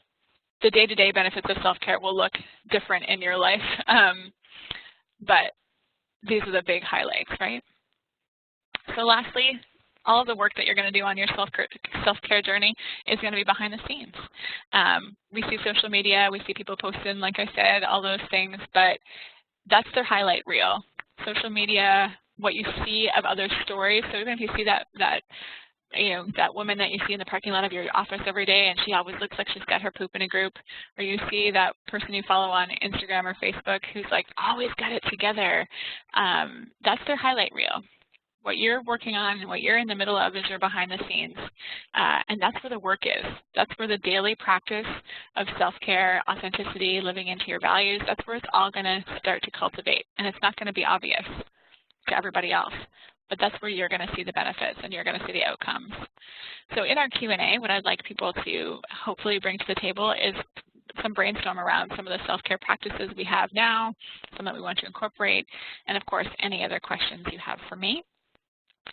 the day-to-day benefits of self-care will look different in your life, but these are the big highlights, right? So lastly, all of the work that you're going to do on your self-care journey is going to be behind the scenes. We see social media, we see people posting, like I said, all those things, but that's their highlight reel. Social media, what you see of other stories. So even if you see that woman that you see in the parking lot of your office every day and she always looks like she's got her poop in a group, or you see that person you follow on Instagram or Facebook who's like always got it together, that's their highlight reel. What you're working on and what you're in the middle of is your behind the scenes. And that's where the work is. That's where the daily practice of self-care, authenticity, living into your values, that's where it's all going to start to cultivate. And it's not going to be obvious to everybody else, but that's where you're going to see the benefits and you're going to see the outcomes. So in our Q&A, what I'd like people to hopefully bring to the table is some brainstorm around some of the self-care practices we have now, some that we want to incorporate, and of course, any other questions you have for me.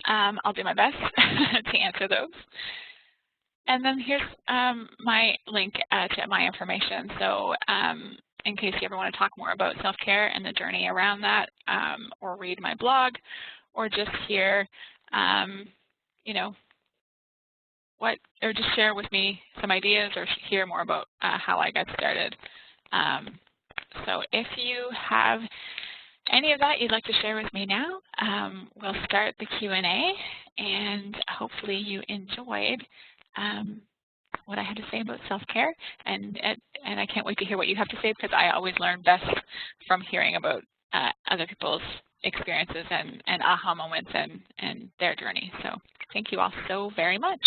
I'll do my best to answer those. And then here's my link to my information. So in case you ever want to talk more about self-care and the journey around that, or read my blog, or just hear, or just share with me some ideas or hear more about how I got started. So if you have any of that you'd like to share with me now, we'll start the Q&A, and hopefully you enjoyed what I had to say about self-care, and I can't wait to hear what you have to say, because I always learn best from hearing about other people's experiences and aha moments and their journey. So thank you all so very much.